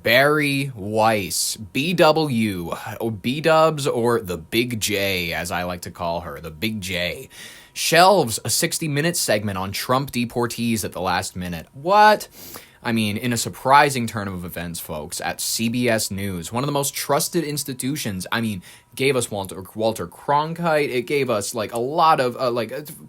Bari Weiss, BW, or B-dubs, or the Big J, as I like to call her, the Big J, shelves a 60-minute segment on Trump deportees at the last minute. What? I mean, in a surprising turn of events, folks, at CBS News, one of the most trusted institutions. I mean, gave us Walter Cronkite. It gave us, like, a lot of,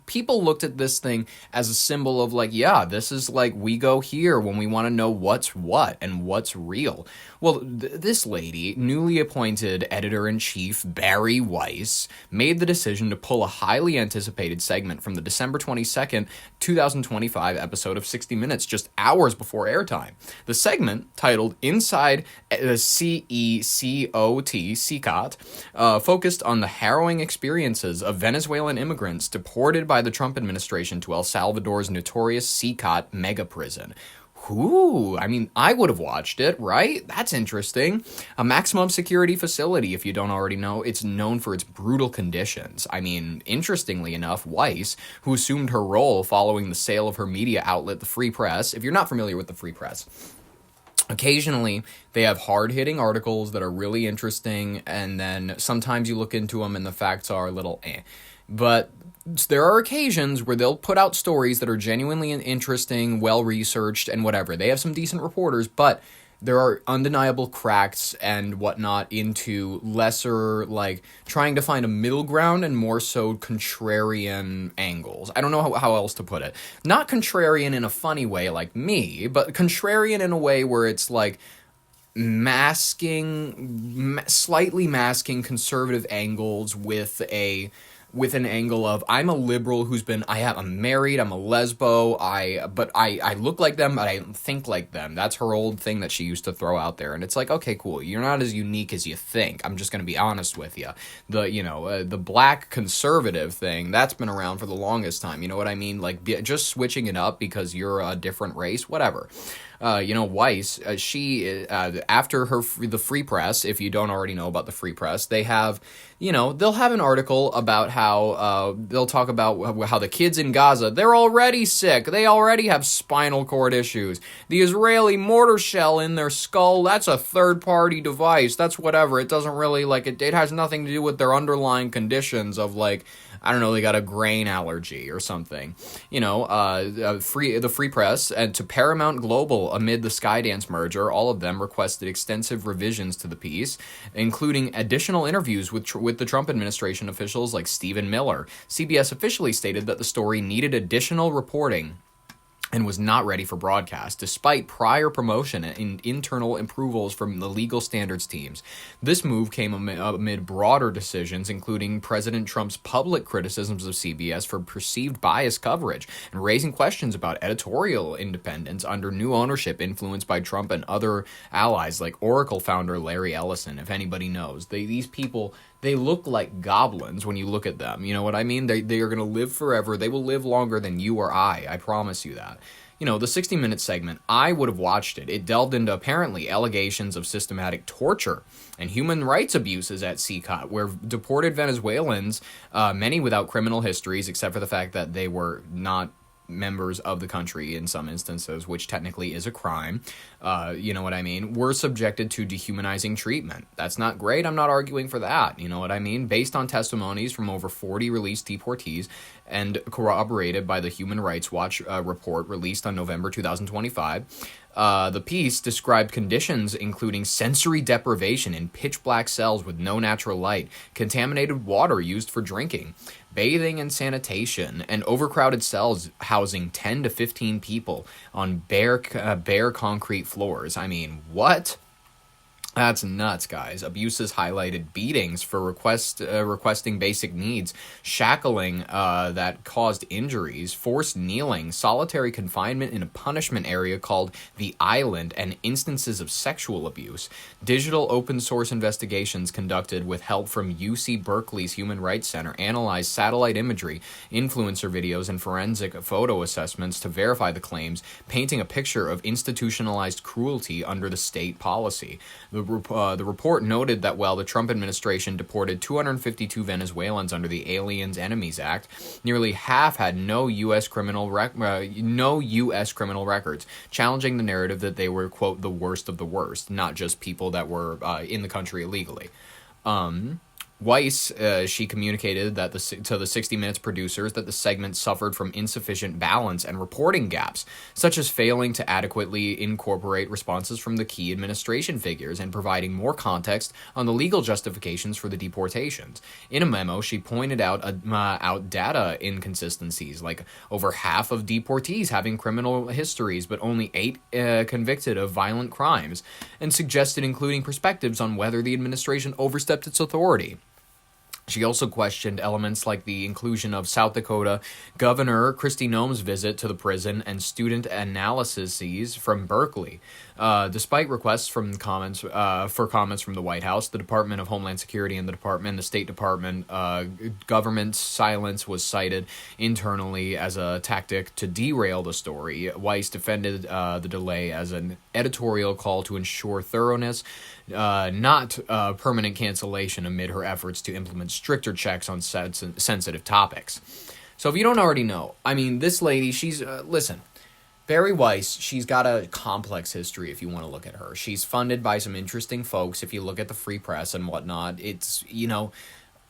people looked at this thing as a symbol of, like, yeah, this is, like, we go here when we want to know what's what and what's real. Well, this lady, newly appointed editor-in-chief Bari Weiss, made the decision to pull a highly anticipated segment from the December 22nd, 2025 episode of 60 Minutes just hours before airtime. The segment, titled Inside CECOT, focused on the harrowing experiences of Venezuelan immigrants deported by the Trump administration to El Salvador's notorious CECOT mega prison. Ooh, I mean, I would have watched it, right? That's interesting. A maximum security facility, if you don't already know. It's known for its brutal conditions. I mean, interestingly enough, Weiss, who assumed her role following the sale of her media outlet, the Free Press, if you're not familiar with the Free Press, occasionally, they have hard-hitting articles that are really interesting, and then sometimes you look into them and the facts are a little eh. But there are occasions where they'll put out stories that are genuinely interesting, well-researched, and whatever. They have some decent reporters, but there are undeniable cracks and whatnot into lesser, like, trying to find a middle ground and more so contrarian angles. I don't know how else to put it. Not contrarian in a funny way like me, but contrarian in a way where it's, like, slightly masking conservative angles with an angle of, I'm a liberal I'm married, I'm a lesbo, but I look like them, but I don't think like them. That's her old thing that she used to throw out there. And it's like, okay, cool. You're not as unique as you think. I'm just going to be honest with you. The black conservative thing, that's been around for the longest time. You know what I mean? Like, just switching it up because you're a different race, whatever. Weiss, she, after the Free Press, if you don't already know about the Free Press, they have, they'll have an article about how, they'll talk about how the kids in Gaza, they're already sick, they already have spinal cord issues, the Israeli mortar shell in their skull, that's a third-party device, that's whatever, it doesn't really, it has nothing to do with their underlying conditions of, I don't know, they got a grain allergy or something. The Free Press and to Paramount Global amid the Skydance merger, all of them requested extensive revisions to the piece, including additional interviews with the Trump administration officials like Stephen Miller. CBS officially stated that the story needed additional reporting and was not ready for broadcast, despite prior promotion and internal approvals from the legal standards teams. This move came amid broader decisions, including President Trump's public criticisms of CBS for perceived bias coverage, and raising questions about editorial independence under new ownership influenced by Trump and other allies, like Oracle founder Larry Ellison, if anybody knows. These people, they look like goblins when you look at them. You know what I mean? They are going to live forever. They will live longer than you or I promise you that. The 60-minute segment, I would have watched it. It delved into apparently allegations of systematic torture and human rights abuses at CECOT, where deported Venezuelans, many without criminal histories, except for the fact that they were not members of the country in some instances, which technically is a crime, you know what I mean, were subjected to dehumanizing treatment. That's not great. I'm not arguing for that. You know what I mean? Based on testimonies from over 40 released deportees and corroborated by the Human Rights Watch report released on November 2025, the piece described conditions including sensory deprivation in pitch-black cells with no natural light, contaminated water used for drinking, bathing and sanitation, and overcrowded cells housing 10 to 15 people on bare concrete floors. I mean, what? That's nuts, guys. Abuses highlighted beatings for requesting basic needs, shackling that caused injuries, forced kneeling, solitary confinement in a punishment area called the Island, and instances of sexual abuse. Digital open-source investigations conducted with help from UC Berkeley's Human Rights Center analyzed satellite imagery, influencer videos, and forensic photo assessments to verify the claims, painting a picture of institutionalized cruelty under the state policy. The report noted that while the Trump administration deported 252 Venezuelans under the Aliens Enemies Act, nearly half had no U.S. criminal records, challenging the narrative that they were, quote, the worst of the worst, not just people that were in the country illegally. Weiss, she communicated that to the 60 Minutes producers that the segment suffered from insufficient balance and reporting gaps, such as failing to adequately incorporate responses from the key administration figures and providing more context on the legal justifications for the deportations. In a memo, she pointed out data inconsistencies, like over half of deportees having criminal histories, but only 8 convicted of violent crimes, and suggested including perspectives on whether the administration overstepped its authority. She also questioned elements like the inclusion of South Dakota Governor Kristi Noem's visit to the prison and student analyses from Berkeley. Despite requests for comments from the White House, the Department of Homeland Security and the State Department, government silence was cited internally as a tactic to derail the story. Weiss defended the delay as an editorial call to ensure thoroughness, not permanent cancellation amid her efforts to implement stricter checks on sensitive topics. So if you don't already know, I mean, this lady, she's, listen, Bari Weiss, she's got a complex history if you want to look at her. She's funded by some interesting folks if you look at the free press and whatnot. It's,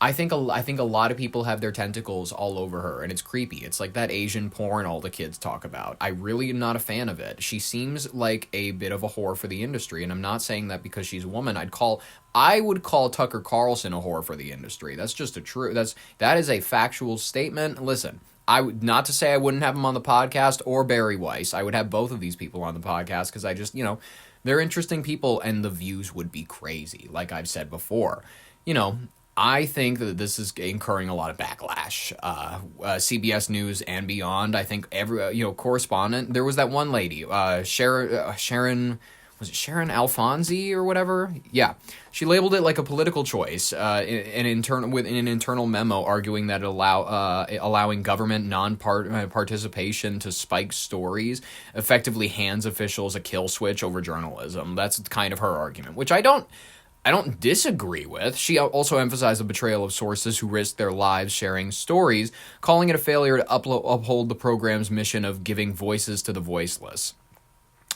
I think a lot of people have their tentacles all over her, and it's creepy. It's like that Asian porn all the kids talk about. I really am not a fan of it. She seems like a bit of a whore for the industry, and I'm not saying that because she's a woman. I would call Tucker Carlson a whore for the industry. That's just that is a factual statement. Listen, not to say I wouldn't have him on the podcast or Bari Weiss. I would have both of these people on the podcast because I just, they're interesting people, and the views would be crazy, like I've said before. I think that this is incurring a lot of backlash. CBS News and beyond, I think every, correspondent, there was that one lady, Sharon, was it Sharon Alfonsi or whatever? Yeah. She labeled it like a political choice in an internal memo arguing that allowing government non-participation to spike stories effectively hands officials a kill switch over journalism. That's kind of her argument, which I don't disagree with. She also emphasized the betrayal of sources who risked their lives sharing stories, calling it a failure to uphold the program's mission of giving voices to the voiceless.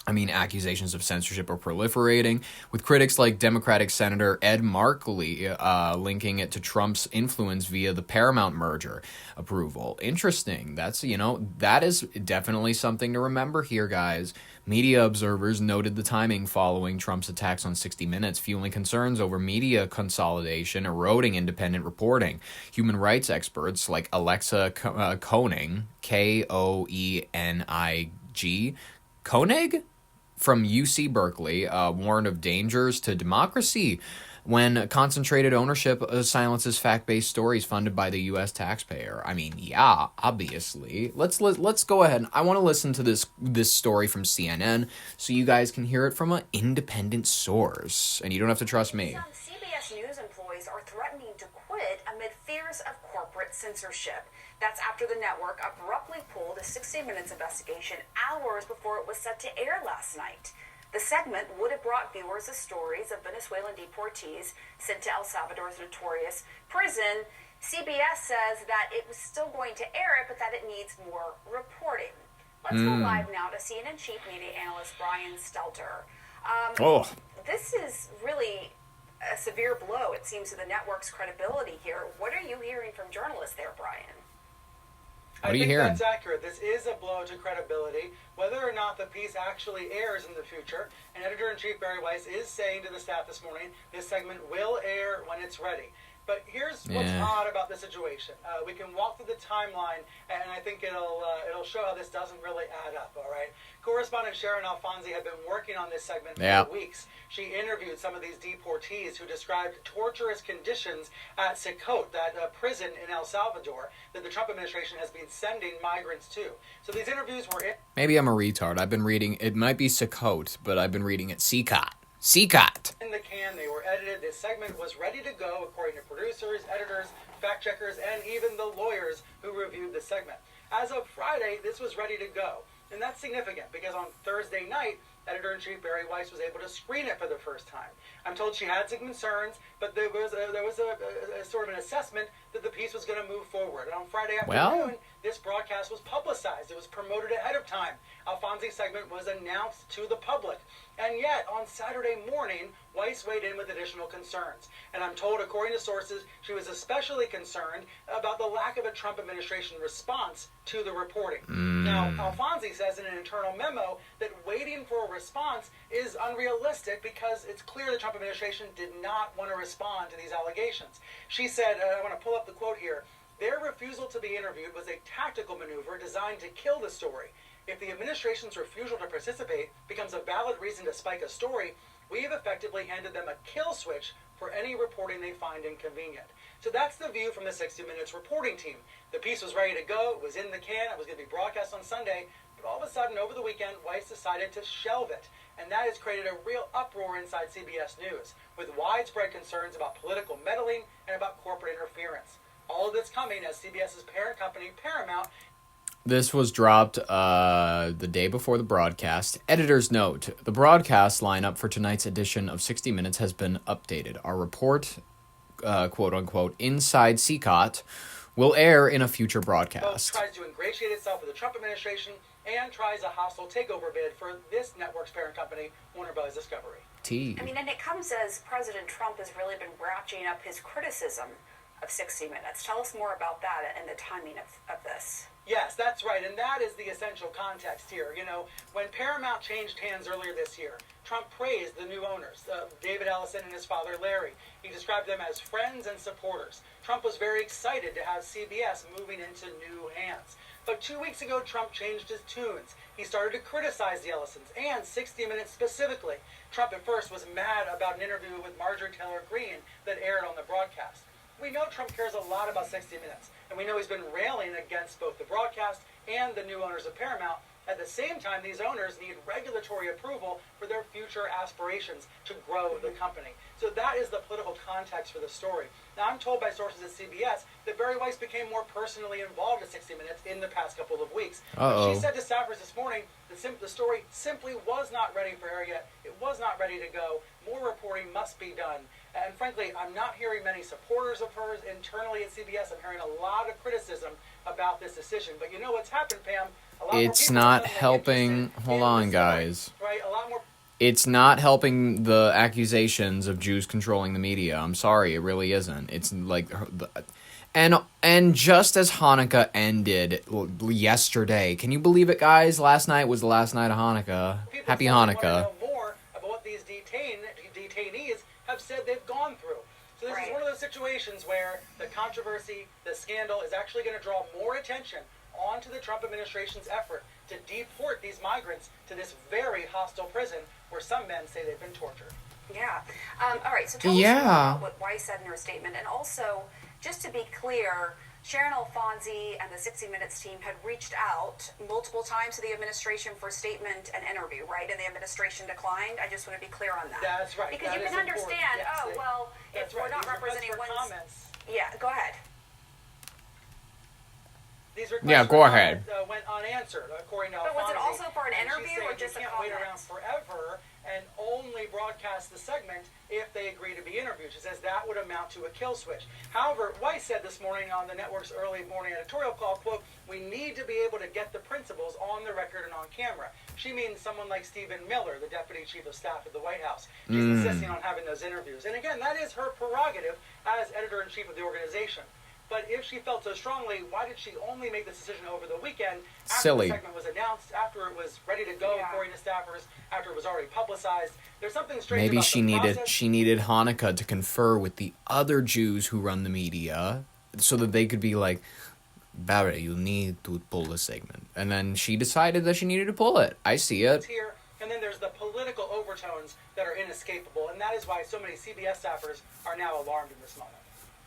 Accusations of censorship are proliferating, with critics like Democratic Senator Ed Markey linking it to Trump's influence via the Paramount merger approval. Interesting. That is definitely something to remember here, guys. Media observers noted the timing following Trump's attacks on 60 Minutes, fueling concerns over media consolidation, eroding independent reporting. Human rights experts like Alexa Koenig, Koenig, Koenig? From UC Berkeley, warned of dangers to democracy when concentrated ownership silences fact-based stories funded by the U.S. taxpayer. Yeah, obviously. Let's go ahead. I want to listen to this story from CNN so you guys can hear it from an independent source, and you don't have to trust me. Some CBS News employees are threatening to quit amid fears of corporate censorship. That's after the network abruptly pulled a 60 Minutes investigation hours before it was set to air last night. The segment would have brought viewers the stories of Venezuelan deportees sent to El Salvador's notorious prison. CBS says that it was still going to air it, but that it needs more reporting. Let's go live now to CNN chief media analyst Brian Stelter. This is really a severe blow, it seems, to the network's credibility here. What are you hearing from journalists there, Brian? What are you hearing? That's accurate. This is a blow to credibility. Whether or not the piece actually airs in the future, and Editor-in-Chief Bari Weiss is saying to the staff this morning, this segment will air when it's ready. But here's what's odd about the situation. We can walk through the timeline, and I think it'll show how this doesn't really add up, all right? Correspondent Sharon Alfonsi had been working on this segment for weeks. She interviewed some of these deportees who described torturous conditions at Sicote, that prison in El Salvador that the Trump administration has been sending migrants to. So these interviews were... Maybe I'm a retard. I've been reading... It might be Sicote, but I've been reading it Sicotte. In the can, they were edited. This segment was ready to go, according to producers, editors, fact-checkers, and even the lawyers who reviewed the segment. As of Friday, this was ready to go. And that's significant because on Thursday night, Editor-in-Chief Bari Weiss was able to screen it for the first time. I'm told she had some concerns, but there was a sort of an assessment that the piece was going to move forward. And on Friday afternoon, this broadcast was publicized. It was promoted ahead of time. Alfonsi's segment was announced to the public. And yet, on Saturday morning, Weiss weighed in with additional concerns. And I'm told, according to sources, she was especially concerned about the lack of a Trump administration response to the reporting. Now, Alfonsi says in an internal memo that waiting for a response is unrealistic because it's clear the Trump administration did not want to respond to these allegations. She said, I want to pull up the quote here, "Their refusal to be interviewed was a tactical maneuver designed to kill the story. If the administration's refusal to participate becomes a valid reason to spike a story, we have effectively handed them a kill switch for any reporting they find inconvenient." So that's the view from the 60 Minutes reporting team. The piece was ready to go, it was in the can, it was going to be broadcast on Sunday, but all of a sudden, over the weekend, Weiss decided to shelve it. And that has created a real uproar inside CBS News, with widespread concerns about political meddling and about corporate interference. All of this coming as CBS's parent company, Paramount. This was dropped the day before the broadcast. Editor's note, the broadcast lineup for tonight's edition of 60 Minutes has been updated. Our report, quote-unquote, inside CCOT, will air in a future broadcast. Both tries to ingratiate itself with the Trump administration and tries a hostile takeover bid for this network's parent company, Warner Bros. Discovery. I mean, and it comes as President Trump has really been ratcheting up his criticism of 60 Minutes. Tell us more about that and the timing of this. Yes, that's right, and that is the essential context here. You know, when Paramount changed hands earlier this year, Trump praised the new owners, David Ellison and his father Larry. He described them as friends and supporters. Trump was very excited to have CBS moving into new hands. But 2 weeks ago, Trump changed his tunes. He started to criticize the Ellisons, and 60 Minutes specifically. Trump at first was mad about an interview with Marjorie Taylor Greene that aired on the broadcast. We know Trump cares a lot about 60 Minutes, and we know he's been railing against both the broadcast and the new owners of Paramount. At the same time, these owners need regulatory approval for their future aspirations to grow the company. So that is the political context for the story. Now, I'm told by sources at CBS that Bari Weiss became more personally involved at 60 Minutes in the past couple of weeks. She said to staffers this morning that the story simply was not ready for air yet. It was not ready to go. More reporting must be done. And frankly, I'm not hearing many supporters of hers internally at CBS. I'm hearing a lot of criticism about this decision. But you know what's happened, Pam? It's not helping. Hold on, guys. Right? A lot more. It's not helping the accusations of Jews controlling the media. I'm sorry, it really isn't. It's like, and just as Hanukkah ended yesterday, can you believe it, guys? Last night was the last night of Hanukkah. Happy Hanukkah. Want to know more about what these detainees have said they've gone through. So this is one of those situations where the controversy, the scandal, is actually going to draw more attention onto the Trump administration's effort to deport these migrants to this very hostile prison where some men say they've been tortured. Yeah. All right, so tell us more about what Weiss said in her statement. And also, just to be clear, Sharon Alfonsi and the 60 Minutes team had reached out multiple times to the administration for a statement and interview, right? And the administration declined. I just want to be clear on that. That's right. Because that you can understand, yes, if we're not representing one... comments. Yeah, go ahead. These requests go ahead. Went unanswered, according to Alfonsi. But was it also for an interview or just a comment? You can't wait around forever and only broadcast the segment if they agree to be interviewed. She says that would amount to a kill switch. However, Weiss said this morning on the network's early morning editorial call, quote, "We need to be able to get the principals on the record and on camera." She means someone like Stephen Miller, the Deputy Chief of Staff at the White House. She's insisting on having those interviews. And again, that is her prerogative as editor-in-chief of the organization. But if she felt so strongly, why did she only make this decision over the weekend after the segment was announced, after it was ready to go, according to staffers, after it was already publicized? There's something strange Maybe about the process. she needed Hanukkah to confer with the other Jews who run the media so that they could be like, Barry, you need to pull the segment. And then she decided that she needed to pull it. I see it. Here, and then there's the political overtones that are inescapable, and that is why so many CBS staffers are now alarmed in this moment.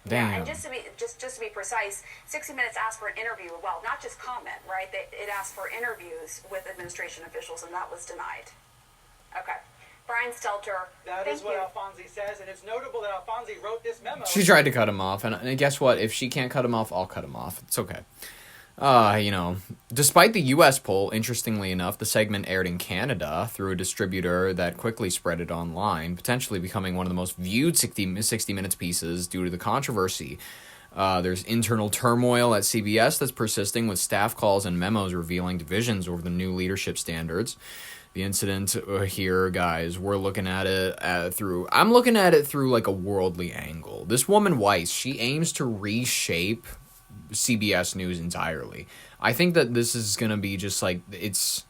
Damn. Yeah, and just to be precise, 60 Minutes asked for an interview. Well, not just comment, right? It asked for interviews with administration officials, and that was denied. Okay. Brian Stelter. That is what Alfonsi says, and it's notable that Alfonsi wrote this memo. She tried to cut him off, and guess what? If she can't cut him off, I'll cut him off. It's okay. Despite the U.S. poll, interestingly enough, the segment aired in Canada through a distributor that quickly spread it online, potentially becoming one of the most viewed 60 Minutes pieces due to the controversy. There's internal turmoil at CBS that's persisting, with staff calls and memos revealing divisions over the new leadership standards. The incident here, guys, we're looking at it I'm looking at it through like a worldly angle. This woman, Weiss, she aims to reshape CBS News entirely. I think that this is going to be just like, it's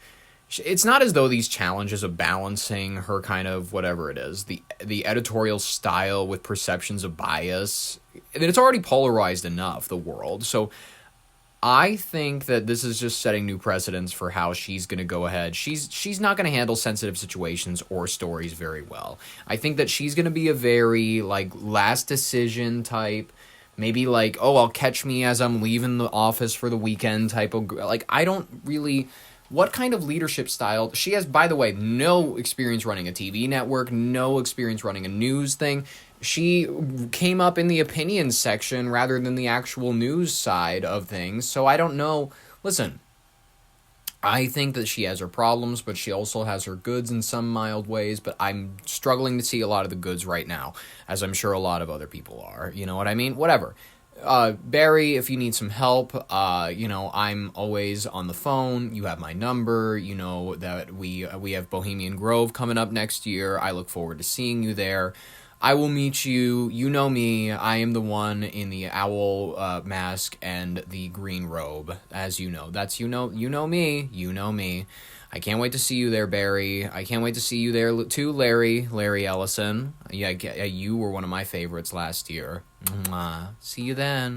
not as though these challenges of balancing her kind of whatever it is, the editorial style with perceptions of bias, and it's already polarized enough, the world. So I think that this is just setting new precedents for how she's going to go ahead. She's not going to handle sensitive situations or stories very well. I think that she's going to be a very like last decision type, maybe like, oh, I'll catch me as I'm leaving the office for the weekend type of, like, I don't really, what kind of leadership style, she has, by the way, no experience running a TV network, no experience running a news thing. She came up in the opinions section rather than the actual news side of things, so I don't know. Listen, I think that she has her problems, but she also has her goods in some mild ways, but I'm struggling to see a lot of the goods right now, as I'm sure a lot of other people are. You know what I mean? Whatever. Barry, if you need some help, I'm always on the phone. You have my number. You know that we have Bohemian Grove coming up next year. I look forward to seeing you there. I will meet you. You know me. I am the one in the owl mask and the green robe, as you know. That's you know me. You know me. I can't wait to see you there, Barry. I can't wait to see you there too, Larry Ellison. Yeah, you were one of my favorites last year. Mwah. See you then.